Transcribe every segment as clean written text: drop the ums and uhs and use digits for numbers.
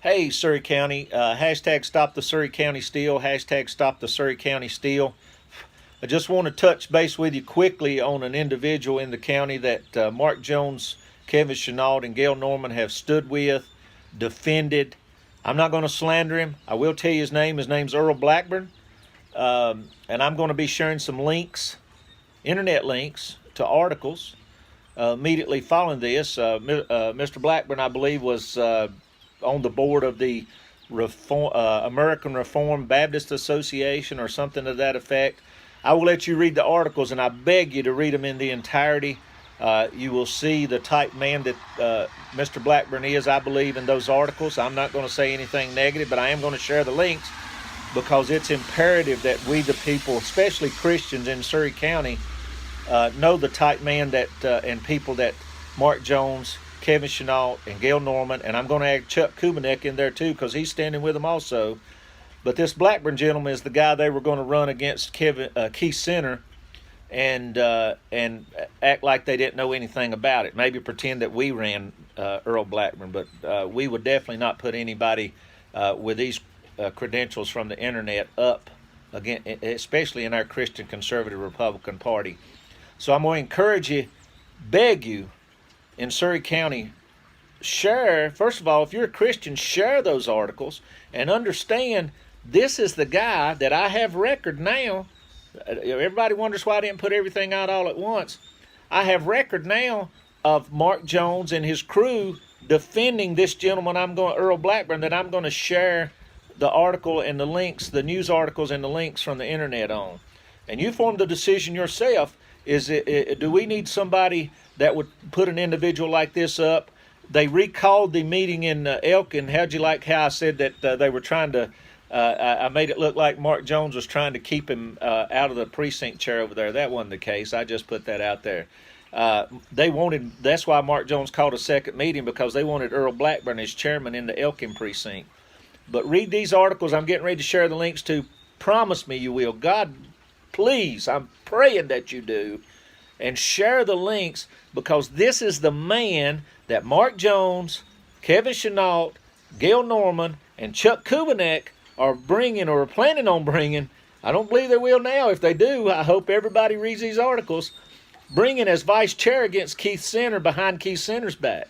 Hey, Surry County, hashtag stop the Surry County steal, hashtag stop the Surry County steal. I just want to touch base with you quickly on an individual in the county that Mark Jones, Kevin Chenault, and Gail Norman have stood with, defended. I'm not going to slander him. I will tell you his name. His name's Earl Blackburn. And I'm going to be sharing some links, internet links, to articles immediately following this. Mr. Blackburn, I believe, was on the board of the American Reformed Baptist Association or something to that effect. I will let you read the articles, and I beg you to read them in the entirety. You will see the type man that Mr. Blackburn is, I believe, in those articles. I'm not going to say anything negative, but I am going to share the links because it's imperative that we, the people, especially Christians in Surry County, know the type man that and people that Mark Jones, Kevin Chenault, and Gail Norman, and I'm going to add Chuck Kubanek in there too because he's standing with them also. But this Blackburn gentleman is the guy they were going to run against Keith Center and act like they didn't know anything about it. Maybe pretend that we ran Earl Blackburn, but we would definitely not put anybody with these credentials from the internet up again, especially in our Christian Conservative Republican Party. So I'm going to encourage you, beg you, in Surry County, share, first of all, if you're a Christian, share those articles and understand this is the guy that I have record now. Everybody wonders why I didn't put everything out all at once. I have record now of Mark Jones and his crew defending this gentleman, Earl Blackburn, that I'm going to share the article and the links, the news articles and the links from the internet on. And you form the decision yourself. Do we need somebody that would put an individual like this up? They recalled the meeting in Elkin. How'd you like how I said that they were trying to, I made it look like Mark Jones was trying to keep him out of the precinct chair over there. That wasn't the case. I just put that out there. That's why Mark Jones called a second meeting, because they wanted Earl Blackburn as chairman in the Elkin precinct. But read these articles I'm getting ready to share the links to. Promise me you will. God, please, I'm praying that you do. And share the links, because this is the man that Mark Jones, Kevin Chenault, Gail Norman, and Chuck Kubanek are bringing or are planning on bringing. I don't believe they will now. If they do, I hope everybody reads these articles. Bringing as vice chair against Keith Center behind Keith Center's back.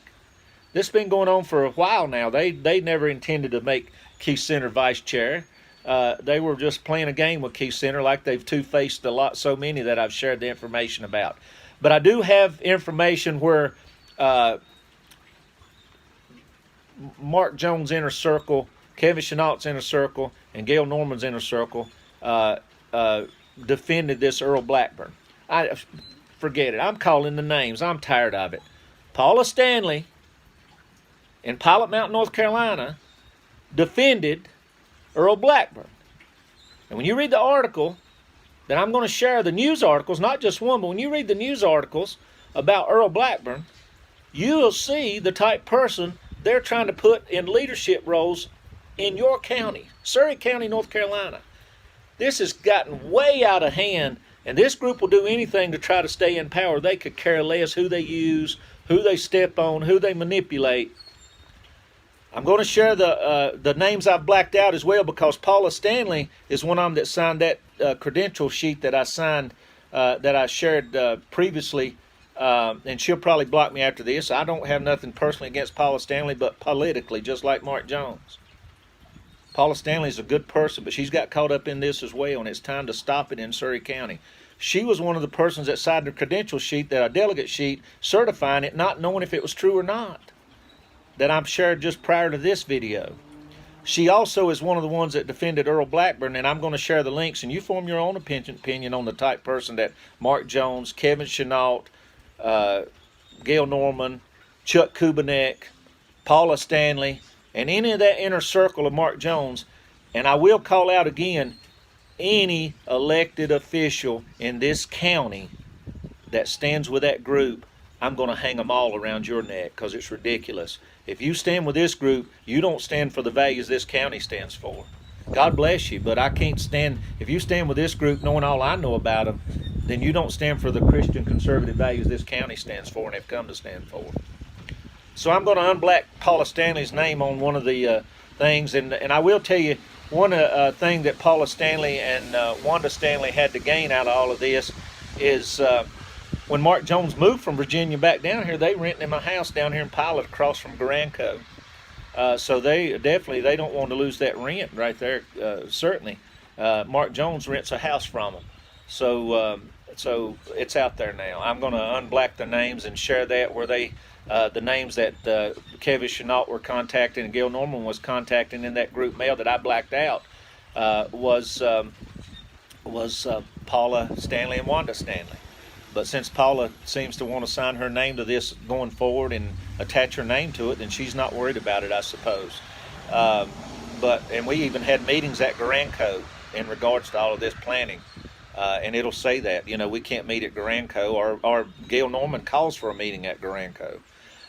This has been going on for a while now. They never intended to make Keith Center vice chair. They were just playing a game with Keith Center, like they've two-faced so many that I've shared the information about. But I do have information where Mark Jones' inner circle, Kevin Chenault's inner circle, and Gail Norman's inner circle defended this Earl Blackburn. Forget it. I'm calling the names. I'm tired of it. Paula Stanley in Pilot Mountain, North Carolina, defended Earl Blackburn. And when you read the article that I'm going to share, the news articles, not just one, but when you read the news articles about Earl Blackburn, you will see the type person they're trying to put in leadership roles in your county, Surry County, North Carolina. This has gotten way out of hand, and this group will do anything to try to stay in power. They could care less who they use, who they step on, who they manipulate. I'm going to share the names I've blacked out as well, because Paula Stanley is one of them that signed that credential sheet that I signed, that I shared previously, and she'll probably block me after this. I don't have nothing personally against Paula Stanley, but politically, just like Mark Jones. Paula Stanley's a good person, but she's got caught up in this as well, and it's time to stop it in Surry County. She was one of the persons that signed the credential sheet, that delegate sheet, certifying it, not knowing if it was true or not, that I've shared just prior to this video. She also is one of the ones that defended Earl Blackburn, and I'm going to share the links, and you form your own opinion on the type person that Mark Jones, Kevin Chenault, Gail Norman, Chuck Kubanek, Paula Stanley, and any of that inner circle of Mark Jones. And I will call out again, any elected official in this county that stands with that group, I'm going to hang them all around your neck, because it's ridiculous. If you stand with this group, you don't stand for the values this county stands for. God bless you, but I can't stand. If you stand with this group knowing all I know about them, then you don't stand for the Christian conservative values this county stands for and have come to stand for. So I'm going to unblack Paula Stanley's name on one of the things, and I will tell you one thing that Paula Stanley and Wanda Stanley had to gain out of all of this is when Mark Jones moved from Virginia back down here, they rented him a house down here in Pilot across from Garanco. So they don't want to lose that rent right there. Certainly, Mark Jones rents a house from them. So it's out there now. I'm going to unblack the names and share that where they. The names that Kevin Chenault were contacting and Gail Norman was contacting in that group mail that I blacked out was Paula Stanley and Wanda Stanley. But since Paula seems to want to sign her name to this going forward and attach her name to it, then she's not worried about it, I suppose. And we even had meetings at Garanco in regards to all of this planning. And it'll say that, we can't meet at Garanco, or Gail Norman calls for a meeting at Garanco.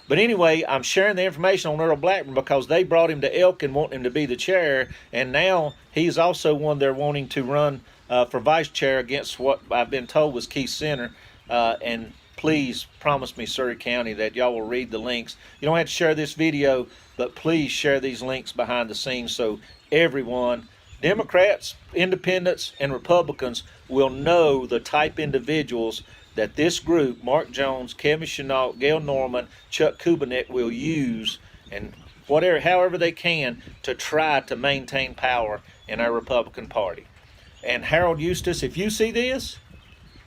But anyway, I'm sharing the information on Earl Blackburn because they brought him to Elk and want him to be the chair, and now he's also one they're wanting to run for vice chair against what I've been told was Keith Center. And please promise me, Surry County, that y'all will read the links. You don't have to share this video, but please share these links behind the scenes so everyone, Democrats, Independents, and Republicans, will know the type individuals that this group, Mark Jones, Kevin Chenault, Gail Norman, Chuck Kubinek, will use, and however they can, to try to maintain power in our Republican Party. And Harold Eustace, if you see this,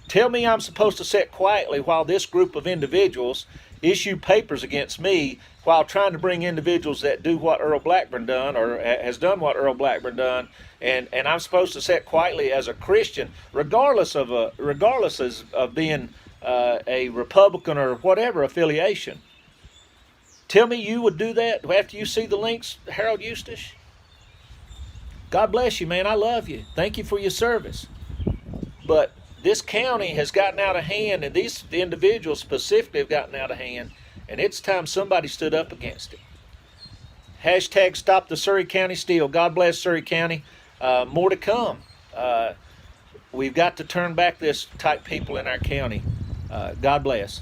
tell me I'm supposed to sit quietly while this group of individuals issue papers against me while trying to bring individuals that do what Earl Blackburn done, or has done what Earl Blackburn done, and I'm supposed to sit quietly as a Christian, regardless of being a Republican or whatever affiliation. Tell me you would do that after you see the links, Harold Eustace? God bless you, man. I love you. Thank you for your service. But this county has gotten out of hand, and the individuals specifically have gotten out of hand, and it's time somebody stood up against it. Hashtag stop the Surry County steal. God bless Surry County. More to come. We've got to turn back this type people in our county. God bless.